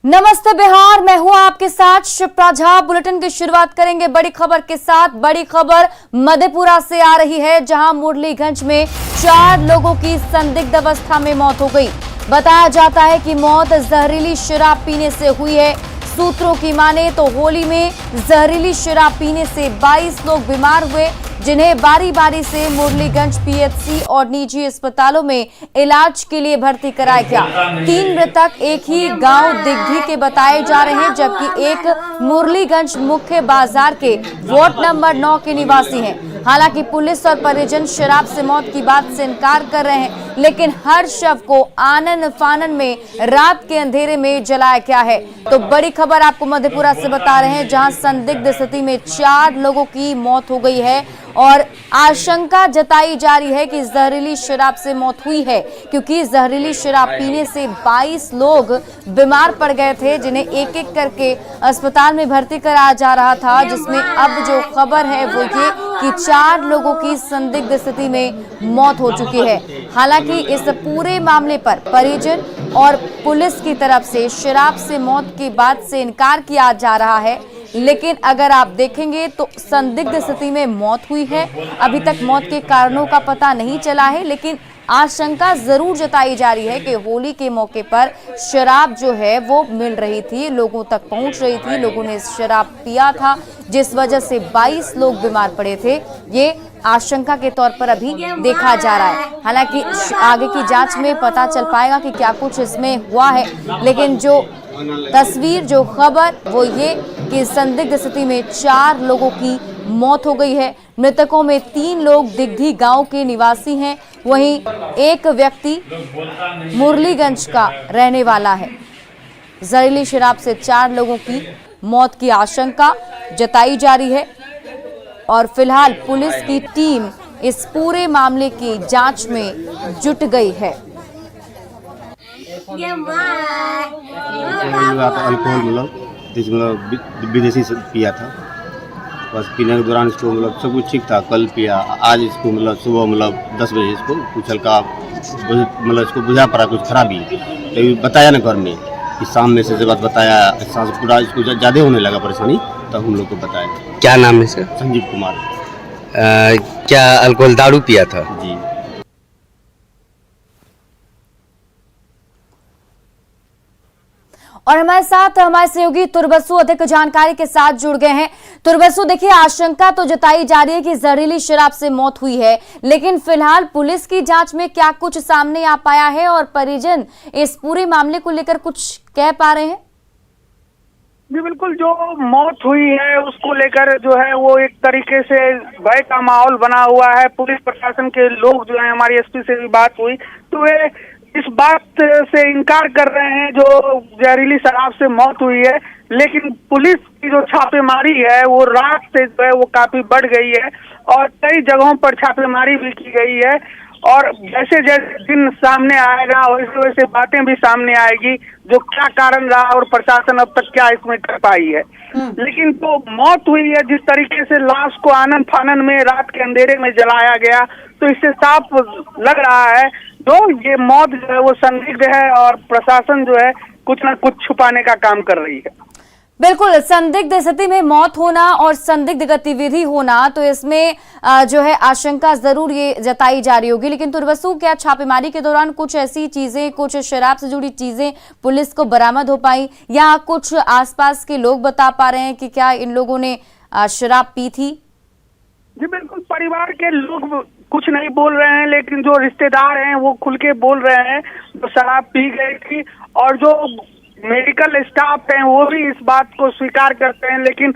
नमस्ते बिहार, मैं हूं आपके साथ शिप्रा झा। बुलेटिन की शुरुआत करेंगे बड़ी खबर के साथ। बड़ी खबर मधेपुरा से आ रही है, जहां मुरलीगंज में 4 लोगों की संदिग्ध अवस्था में मौत हो गई। बताया जाता है कि मौत जहरीली शराब पीने से हुई है। सूत्रों की माने तो होली में जहरीली शराब पीने से 22 लोग बीमार हुए, जिन्हें बारी बारी से मुरलीगंज पीएचसी और निजी अस्पतालों में इलाज के लिए भर्ती कराया गया। 3 मृतक एक ही गांव दिग्धी के बताए जा रहे हैं, जबकि एक मुरलीगंज मुख्य बाजार के वार्ड नंबर 9 के निवासी हैं। हालांकि पुलिस और परिजन शराब से मौत की बात से इनकार कर रहे हैं, लेकिन हर शव को आनन फानन में रात के अंधेरे में जलाया गया है। तो बड़ी खबर आपको मधेपुरा से बता रहे हैं, जहां संदिग्ध स्थिति में 4 लोगों की मौत हो गई है और आशंका जताई जा रही है कि जहरीली शराब से मौत हुई है, क्योंकि जहरीली शराब पीने से 22 लोग बीमार पड़ गए थे, जिन्हें एक एक करके अस्पताल में भर्ती कराया जा रहा था। जिसमें अब जो खबर है वो ये कि 4 लोगों की संदिग्ध स्थिति में मौत हो चुकी है। हालांकि इस पूरे मामले पर परिजन और पुलिस की तरफ से शराब से मौत की बात से इनकार किया जा रहा है, लेकिन अगर आप देखेंगे तो संदिग्ध स्थिति में मौत हुई है। अभी तक मौत के कारणों का पता नहीं चला है, लेकिन आशंका जरूर जताई जा रही है कि होली के मौके पर शराब जो है वो मिल रही थी, लोगों तक पहुंच रही थी, लोगों ने शराब पिया था, जिस वजह से 22 लोग बीमार पड़े थे। ये आशंका के तौर पर अभी देखा जा रहा है। हालांकि आगे की जांच में पता चल पाएगा कि क्या कुछ इसमें हुआ है, लेकिन जो तस्वीर, जो खबर वो ये कि संदिग्ध स्थिति में 4 लोगों की मौत हो गई है। मृतकों में 3 लोग दिग्धी गांव के निवासी हैं, वहीं एक व्यक्ति मुरलीगंज का रहने वाला है। जहरीली शराब से 4 लोगों की मौत की आशंका जताई जा रही है और फिलहाल पुलिस की टीम इस पूरे मामले की जांच में जुट गई है। अल्कोहल विदेशी से पिया था, बस पीने के दौरान इसको सब कुछ ठीक था। कल पिया, आज इसको सुबह 10 बजे इसको कुछ हल्का इसको बुझा पड़ा कुछ खराबी, तो बताया ना घर में कि शाम में से जब बताया, सांस पूरा इसको ज़्यादा होने लगा परेशानी, तब हम लोग को बताया। क्या नाम है इसका? संजीव कुमार। क्या अल्कोहल दारू पिया था? जी। और हमारे साथ हमारे सहयोगी तुरबसु अधिक जानकारी के साथ जुड़ गए हैं। तुरबसु, देखिए, आशंका तो जताई जा रही है कि जहरीली शराब से मौत हुई है, लेकिन फिलहाल पुलिस की जांच में क्या कुछ सामने आ पाया है और परिजन इस पूरे मामले को लेकर कुछ कह पा रहे हैं? जी बिल्कुल, जो मौत हुई है उसको लेकर जो है वो एक तरीके से भय का माहौल बना हुआ है। पुलिस प्रशासन के लोग जो है, हमारी एसपी से भी बात हुई तो वे इस बात से इनकार कर रहे हैं जो जहरीली शराब से मौत हुई है, लेकिन पुलिस की जो छापेमारी है वो रात से जो है वो काफी बढ़ गई है और कई जगहों पर छापेमारी भी की गई है। और जैसे जैसे दिन सामने आएगा वैसे वैसे बातें भी सामने आएगी, जो क्या कारण रहा और प्रशासन अब तक क्या इसमें कर पाई है। लेकिन तो मौत हुई है, जिस तरीके से लाश को आनन फानन में रात के अंधेरे में जलाया गया, तो इससे साफ लग रहा है तो ये मौत जो है वो संदिग्ध है और प्रशासन जो है कुछ न कुछ छुपाने का काम कर रही है। बिल्कुल, संदिग्ध स्थिति में मौत होना और संदिग्ध गतिविधि होना, तो इसमें जो है आशंका जरूर ये जताई जा रही होगी। लेकिन तुरबसु, क्या छापेमारी के दौरान कुछ ऐसी चीजें, कुछ शराब से जुड़ी चीजें पुलिस को बरामद हो पाई, या कुछ आसपास के लोग बता पा रहे हैं कि क्या इन लोगों ने शराब पी थी? जी बिल्कुल, परिवार के लोग कुछ नहीं बोल रहे हैं, लेकिन जो रिश्तेदार हैं वो खुल के बोल रहे हैं जो शराब पी गई थी, और जो मेडिकल स्टाफ हैं वो भी इस बात को स्वीकार करते हैं, लेकिन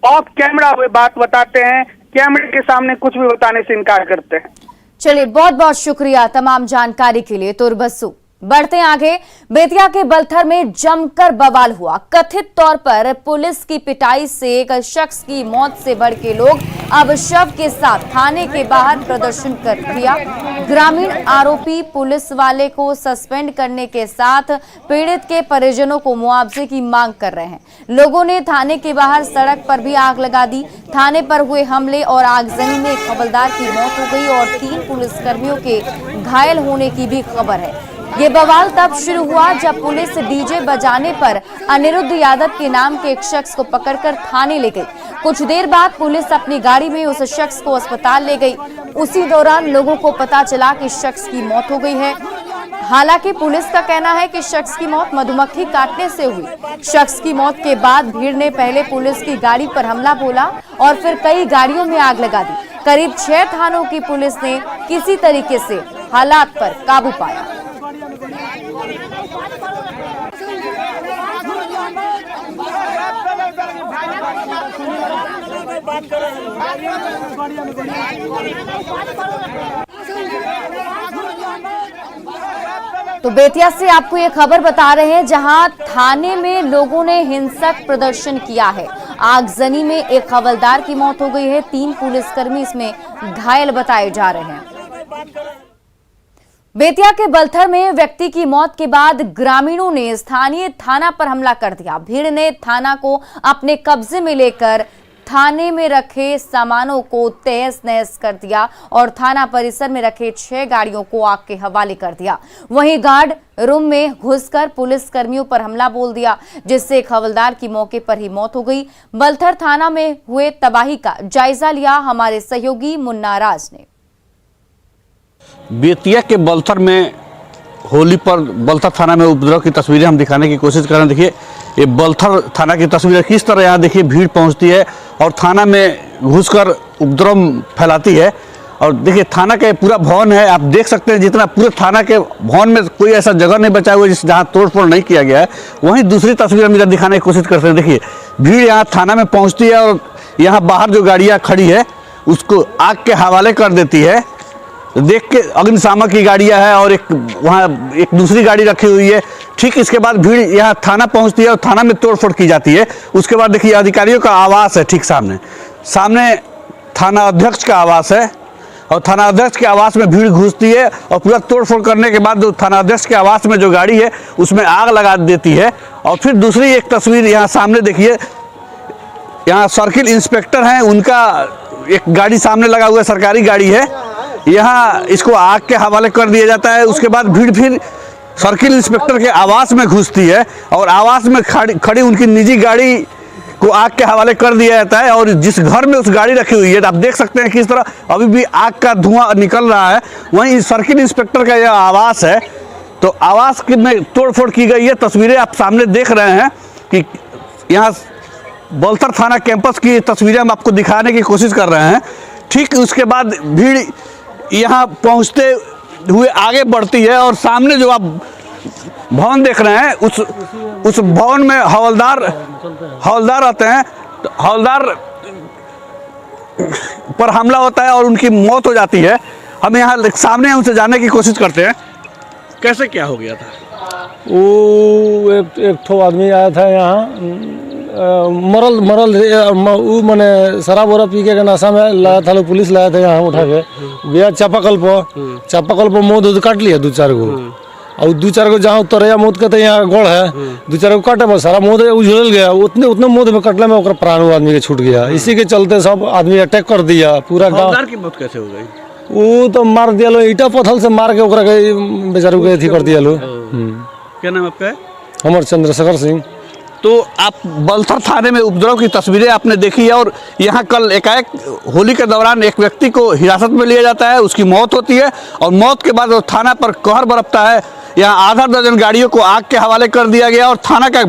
ऑफ कैमरा वे बात बताते हैं, कैमरे के सामने कुछ भी बताने से इनकार करते हैं। चलिए, बहुत बहुत शुक्रिया तमाम जानकारी के लिए तुरबसु। बढ़ते आगे, बेतिया के बलथर में जमकर बवाल हुआ। कथित तौर पर पुलिस की पिटाई से एक शख्स की मौत से भड़के के लोग अब शव के साथ थाने के बाहर प्रदर्शन कर दिया। ग्रामीण आरोपी पुलिस वाले को सस्पेंड करने के साथ पीड़ित के परिजनों को मुआवजे की मांग कर रहे हैं। लोगों ने थाने के बाहर सड़क पर भी आग लगा दी। थाने पर हुए हमले और आगजनी में एक हवलदार की मौत हो गई और 3 पुलिसकर्मियों के घायल होने की भी खबर है। ये बवाल तब शुरू हुआ जब पुलिस डीजे बजाने पर अनिरुद्ध यादव के नाम के एक शख्स को पकड़कर थाने ले गई। कुछ देर बाद पुलिस अपनी गाड़ी में उस शख्स को अस्पताल ले गई। उसी दौरान लोगों को पता चला कि शख्स की मौत हो गई है। हालांकि पुलिस का कहना है कि शख्स की मौत मधुमक्खी काटने से हुई। शख्स की मौत के बाद भीड़ ने पहले पुलिस की गाड़ी पर हमला बोला और फिर कई गाड़ियों में आग लगा दी। करीब 6 थानों की पुलिस ने किसी तरीके से हालात पर काबू पाया। तो बेतिया से आपको ये खबर बता रहे हैं, जहां थाने में लोगों ने हिंसक प्रदर्शन किया है। आगजनी में एक हवलदार की मौत हो गई है। 3 पुलिसकर्मी इसमें घायल बताए जा रहे हैं। बेतिया के बलथर में व्यक्ति की मौत के बाद ग्रामीणों ने स्थानीय थाना पर हमला कर दिया। भीड़ ने थाना को अपने कब्जे में लेकर थाने में रखे सामानों को तहस नहस कर दिया और थाना परिसर में रखे 6 गाड़ियों को आग के हवाले कर दिया। वहीं गार्ड रूम में घुसकर पुलिस कर्मियों पर हमला बोल दिया, जिससे एक हवलदार की मौके पर ही मौत हो गई। बलथर थाना में हुए तबाही का जायजा लिया हमारे सहयोगी मुन्ना राज ने। बेतिया के बलथर में होली पर बलथर थाना में उपद्रव की तस्वीरें हम दिखाने की कोशिश कर रहे हैं। देखिए ये बलथर थाना की तस्वीरें किस तरह यहाँ देखिए भीड़ पहुँचती है और थाना में घुसकर उपद्रव फैलाती है। और देखिए थाना का पूरा भवन है, आप देख सकते हैं जितना पूरे थाना के भवन में कोई ऐसा जगह नहीं बचा हुआ है जहाँ तोड़फोड़ नहीं किया गया है। वहीं दूसरी तस्वीर हम इधर दिखाने की कोशिश करते हैं। देखिए भीड़ यहाँ थाना में पहुँचती है और यहाँ बाहर जो गाड़ियाँ खड़ी है उसको आग के हवाले कर देती है। देख के अग्निशामक की गाड़ियां है और एक वहाँ एक दूसरी गाड़ी रखी हुई है। ठीक इसके बाद भीड़ यहाँ थाना पहुँचती है और थाना में तोड़फोड़ की जाती है। उसके बाद देखिए अधिकारियों का आवास है, ठीक सामने थाना अध्यक्ष का आवास है और थाना अध्यक्ष के आवास में भीड़ घुसती है और पूरा तोड़फोड़ करने के बाद जो थाना अध्यक्ष के आवास में जो गाड़ी है उसमें आग लगा देती है। और फिर दूसरी एक तस्वीर यहाँ सामने देखिए, यहाँ सर्किल इंस्पेक्टर हैं, उनका एक गाड़ी सामने लगा हुआ है, सरकारी गाड़ी है, यहाँ इसको आग के हवाले कर दिया जाता है। उसके बाद भीड़ फिर सर्किल इंस्पेक्टर के आवास में घुसती है और आवास में खड़ी उनकी निजी गाड़ी को आग के हवाले कर दिया जाता है। और जिस घर में उस गाड़ी रखी हुई है आप देख सकते हैं किस तरह अभी भी आग का धुआं निकल रहा है। वहीं सर्किल इंस्पेक्टर का यह आवास है, तो आवास में तोड़फोड़ की गई है। तस्वीरें आप सामने देख रहे हैं कि यहाँ बलथर थाना कैंपस की तस्वीरें हम आपको दिखाने की कोशिश कर रहे हैं। ठीक उसके बाद भीड़ यहाँ पहुँचते हुए आगे बढ़ती है और सामने जो आप भवन देख रहे हैं उस भवन में हवलदार आते हैं। तो हवलदार पर हमला होता है और उनकी मौत हो जाती है। हम यहाँ सामने उनसे जानने की कोशिश करते हैं कैसे क्या हो गया था। वो एक ठो आदमी आया था यहाँ मरल वो मैंने शराब वराब पी के नशा में लाया था, लोग पुलिस लाया था यहाँ उठा के गया चापाकल पर मौत दूध काट लिया 2-4 गो और 2-4 गो जहाँ उतरया मौत का तो यहाँ गोड़ है 2-4 गो काटे बस सारा मौत उजल गया। उतने मौत में कटने में ओकर प्राण आदमी के छूट गया। इसी के चलते सब आदमी अटैक कर दिया पूरा गाँव। की मौत कैसे हो गई? वो तो मार दिया लो, ईटा पत्थर से मार के ओकरा बेचारे को अथी कर दिया लो। क्या नाम आपका? हमर चंद्रशेखर सिंह। तो आप बलथर थाने में उपद्रव की तस्वीरें आपने देखी है और यहाँ कल एकाएक होली के दौरान एक व्यक्ति को हिरासत में लिया जाता है, उसकी मौत होती है और मौत के बाद वो थाना पर कहर बरपता है। यहाँ आधा दर्जन गाड़ियों को आग के हवाले कर दिया गया और थाना का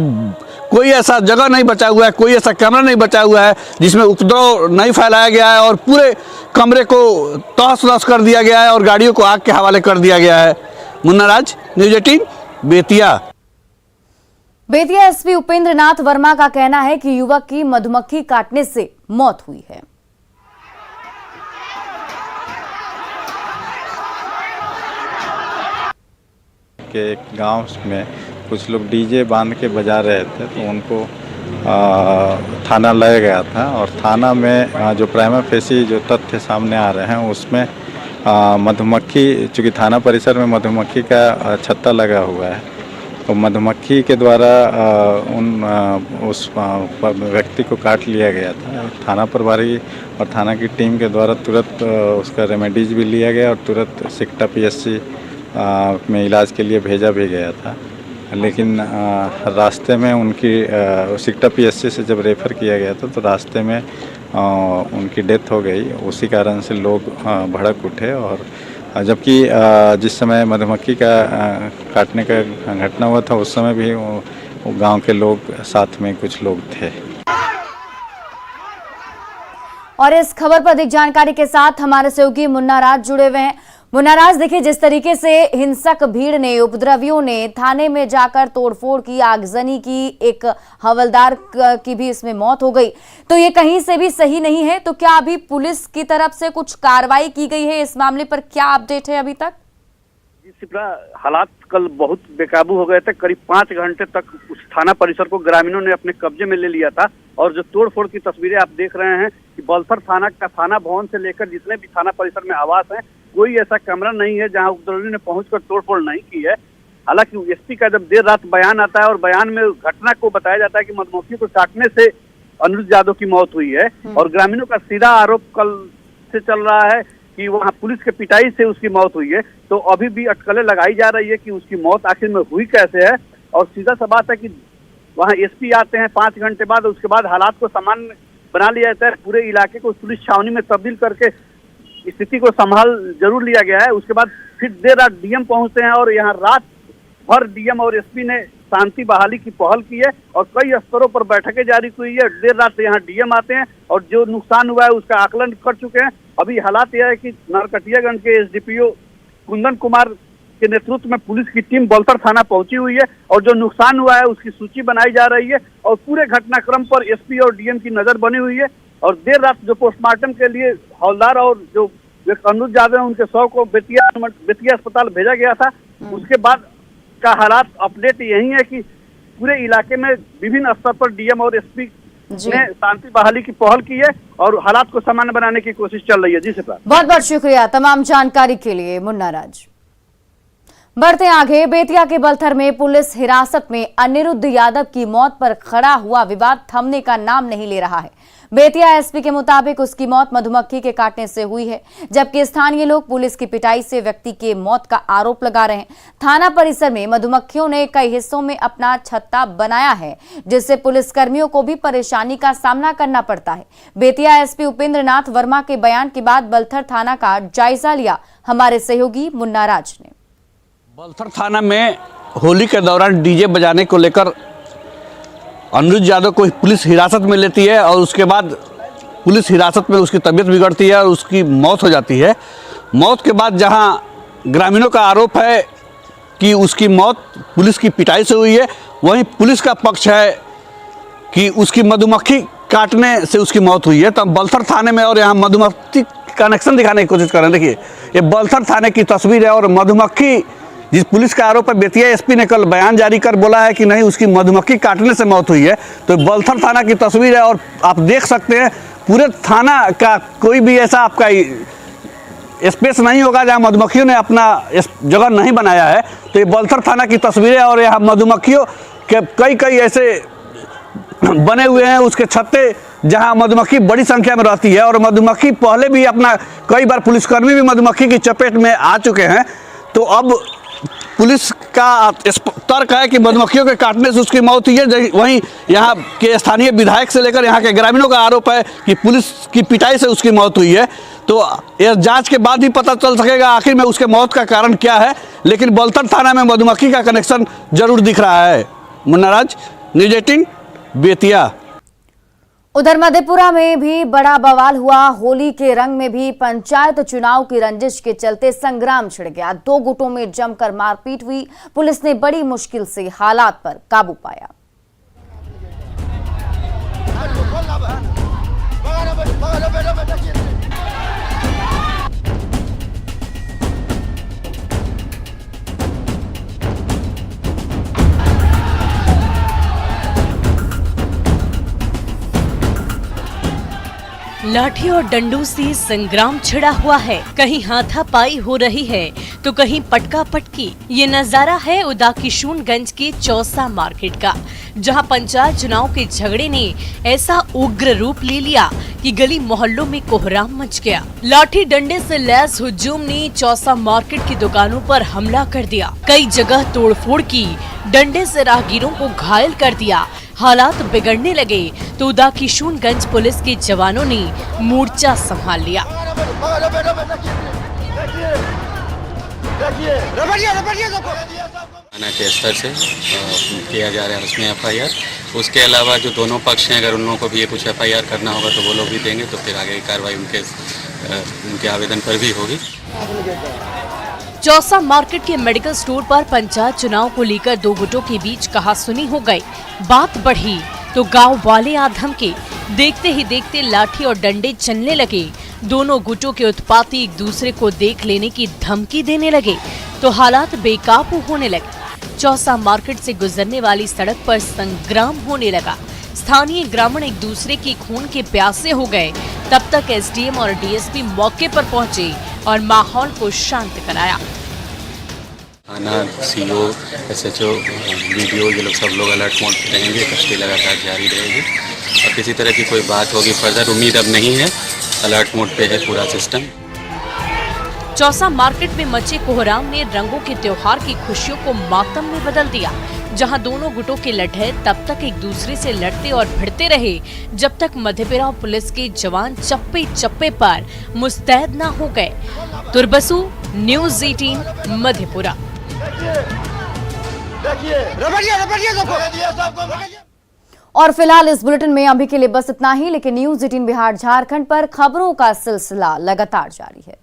कोई ऐसा जगह नहीं बचा हुआ है, कोई ऐसा कमरा नहीं बचा हुआ है जिसमें उपद्रव नहीं फैलाया गया है और पूरे कमरे को तहस नहस कर दिया गया है और गाड़ियों को आग के हवाले कर दिया गया है। मुन्ना राज, न्यूज़ 18 बेतिया। बेतिया एसपी उपेंद्र नाथ वर्मा का कहना है कि युवक की मधुमक्खी काटने से मौत हुई है। के गांव में कुछ लोग डीजे बांध के बजा रहे थे तो उनको थाना लाया गया था और थाना में जो प्राइमा फेसी जो तथ्य सामने आ रहे हैं उसमें मधुमक्खी, चूँकि थाना परिसर में मधुमक्खी का छत्ता लगा हुआ है तो मधुमक्खी के द्वारा उस व्यक्ति को काट लिया गया था। थाना प्रभारी और थाना की टीम के द्वारा तुरंत उसका रेमेडीज भी लिया गया और तुरंत सिकटा पीएससी में इलाज के लिए भेजा भी गया था, लेकिन रास्ते में उनकी सिकटा पीएससी से जब रेफ़र किया गया था तो रास्ते में उनकी डेथ हो गई। उसी कारण से लोग भड़क उठे, और जबकि जिस समय मधुमक्खी का काटने का घटना हुआ था उस समय भी वो गांव के लोग साथ में कुछ लोग थे। और इस खबर पर अधिक जानकारी के साथ हमारे सहयोगी मुन्ना राज जुड़े हुए हैं। मुन्ना राज, देखिए जिस तरीके से हिंसक भीड़ ने, उपद्रवियों ने थाने में जाकर तोड़फोड़ की, आगजनी की, एक हवलदार की भी इसमें मौत हो गई, तो ये कहीं से भी सही नहीं है। तो क्या अभी पुलिस की तरफ से कुछ कार्रवाई की गई है इस मामले पर, क्या अपडेट है अभी तक? जी शिप्रा, हालात कल बहुत बेकाबू हो गए थे। करीब 5 घंटे तक उस थाना परिसर को ग्रामीणों ने अपने कब्जे में ले लिया था। और जो तोड़फोड़ की तस्वीरें आप देख रहे हैं कि बलथर थाना का थाना भवन से लेकर जितने भी थाना परिसर में आवास हैं, कोई ऐसा कमरा नहीं है जहां उपद्रवियों ने पहुंचकर तोड़फोड़ नहीं की है। हालांकि एसपी का जब देर रात बयान आता है और बयान में घटना को बताया जाता है कि मधुमक्खी को काटने से अनुज यादव की मौत हुई है, और ग्रामीणों का सीधा आरोप कल से चल रहा है कि वहां पुलिस के पिटाई से उसकी मौत हुई है। तो अभी भी अटकलें लगाई जा रही है कि उसकी मौत आखिर में हुई कैसे है। और सीधा सा बात है कि वहां एसपी आते हैं 5 घंटे बाद, उसके बाद हालात को सामान्य बना लिया जाता है। पूरे इलाके को पुलिस छावनी में तब्दील करके स्थिति को संभाल जरूर लिया गया है। उसके बाद फिर देर रात डीएम पहुंचते हैं और यहाँ रात भर डीएम और एसपी ने शांति बहाली की पहल की है और कई स्तरों पर बैठकें जारी हुई है। देर रात यहाँ डीएम आते हैं और जो नुकसान हुआ है उसका आकलन कर चुके हैं। अभी हालात यह है कि नरकटियागंज के एसडीपीओ कुंदन कुमार के नेतृत्व में पुलिस की टीम बलथर थाना पहुंची हुई है और जो नुकसान हुआ है उसकी सूची बनाई जा रही है और पूरे घटनाक्रम पर एसपी और डीएम की नजर बनी हुई है। और देर रात जो पोस्टमार्टम के लिए हवलदार और जो अनुज यादव है उनके शव को बेतिया अस्पताल भेजा गया था। उसके बाद का हालात अपडेट यही है कि पूरे इलाके में विभिन्न स्तर पर डीएम और एसपी ने शांति बहाली की पहल की है और हालात को सामान्य बनाने की कोशिश चल रही है। जी शिप्रा, बहुत बहुत शुक्रिया तमाम जानकारी के लिए मुन्ना राज। बढ़ते आगे, बेतिया के बलथर में पुलिस हिरासत में अनिरुद्ध यादव की मौत पर खड़ा हुआ विवाद थमने का नाम नहीं ले रहा है। बेतिया एसपी के मुताबिक उसकी मौत मधुमक्खी के काटने से हुई है, जबकि स्थानीय लोग पुलिस की पिटाई से व्यक्ति के मौत का आरोप लगा रहे हैं। थाना परिसर में मधुमक्खियों ने कई हिस्सों में अपना छत्ता बनाया है, जिससे पुलिसकर्मियों को भी परेशानी का सामना करना पड़ता है। बेतिया एसपी उपेंद्र नाथ वर्मा के बयान के बाद बलथर थाना का जायजा लिया हमारे सहयोगी मुन्ना राज ने। बलथर थाना में होली के दौरान डीजे बजाने को लेकर अनुज यादव को पुलिस हिरासत में लेती है और उसके बाद पुलिस हिरासत में उसकी तबीयत बिगड़ती है और उसकी मौत हो जाती है। मौत के बाद जहां ग्रामीणों का आरोप है कि उसकी मौत पुलिस की पिटाई से हुई है, वहीं पुलिस का पक्ष है कि उसकी मधुमक्खी काटने से उसकी मौत हुई है। तो हम बलथर थाने में और यहाँ मधुमक्खी कनेक्शन दिखाने की कोशिश कर रहे हैं। देखिए, ये बलथर थाने की तस्वीर है और मधुमक्खी जिस पुलिस का आरोप है, बेतिया एसपी ने कल बयान जारी कर बोला है कि नहीं, उसकी मधुमक्खी काटने से मौत हुई है। तो बलथर थाना की तस्वीर है और आप देख सकते हैं पूरे थाना का कोई भी ऐसा आपका स्पेस नहीं होगा जहां मधुमक्खियों ने अपना जगह नहीं बनाया है। तो ये बलथर थाना की तस्वीरें और यहाँ मधुमक्खियों के कई ऐसे बने हुए हैं उसके छत्ते जहां मधुमक्खी बड़ी संख्या में रहती है और मधुमक्खी पहले भी अपना कई बार पुलिसकर्मी भी मधुमक्खी की चपेट में आ चुके हैं। तो अब पुलिस का तर्क है कि मधुमक्खियों के काटने से उसकी मौत हुई है। वहीं यहाँ के स्थानीय विधायक से लेकर यहाँ के ग्रामीणों का आरोप है कि पुलिस की पिटाई से उसकी मौत हुई है। तो यह जांच के बाद ही पता चल सकेगा आखिर में उसके मौत का कारण क्या है, लेकिन बलथर थाना में मधुमक्खी का कनेक्शन जरूर दिख रहा है। मुन्ना राज, न्यूज़ 18 बेतिया। उधर मधेपुरा में भी बड़ा बवाल हुआ। होली के रंग में भी पंचायत चुनाव की रंजिश के चलते संग्राम छिड़ गया। 2 गुटों में जमकर मारपीट हुई। पुलिस ने बड़ी मुश्किल से हालात पर काबू पाया। लाठी और डंडों से संग्राम छिड़ा हुआ है, कहीं हाथापाई हो रही है तो कहीं पटका पटकी। ये नजारा है उदाकिशुनगंज के चौसा मार्केट का, जहां पंचायत चुनाव के झगड़े ने ऐसा उग्र रूप ले लिया कि गली मोहल्लों में कोहराम मच गया। लाठी डंडे से लैस हुजूम ने चौसा मार्केट की दुकानों पर हमला कर दिया, कई जगह तोड़फोड़ की, डंडे से राहगीरों को घायल कर दिया। हालात बिगड़ने लगे तो उदाकिशुनगंज पुलिस के जवानों ने मोर्चा संभाल लिया। थाना के स्तर से किया जा रहा है उसमें FIR। उसके अलावा जो दोनों पक्ष हैं, अगर उन लोगों को भी ये कुछ FIR करना होगा तो वो लोग भी देंगे, तो फिर आगे की कार्रवाई उनके आवेदन पर भी होगी। चौसा मार्केट के मेडिकल स्टोर पर पंचायत चुनाव को लेकर दो गुटों के बीच कहासुनी हो गई। बात बढ़ी तो गांव वाले आ धमके, देखते ही देखते लाठी और डंडे चलने लगे। दोनों गुटों के उत्पाती एक दूसरे को देख लेने की धमकी देने लगे तो हालात बेकाबू होने लगे। चौसा मार्केट से गुजरने वाली सड़क पर संग्राम होने लगा। स्थानीय ग्रामीण एक दूसरे के खून के प्यासे हो गए। तब तक SDM और DSP मौके पर पहुंचे और माहौल को शांत कराया। थाना CO SHO BDO ये लोग सब लोग अलर्ट मोड पे रहेंगे, गश्ती लगातार जारी रहेगी और किसी तरह की कोई बात होगी फर्दर उम्मीद अब नहीं है। अलर्ट मोड पे है पूरा सिस्टम। चौसा मार्केट में मचे कोहराम ने रंगों के त्योहार की खुशियों को मातम में बदल दिया, जहां दोनों गुटों के लठे तब तक एक दूसरे से लड़ते और भिड़ते रहे जब तक मधेपुरा पुलिस के जवान चप्पे चप्पे पर मुस्तैद न हो गए। तुरबसु, न्यूज़ 18 मधेपुरा। और फिलहाल इस बुलेटिन में अभी के लिए बस इतना ही, लेकिन न्यूज़ 18 बिहार झारखंड पर खबरों का सिलसिला लगातार जारी है।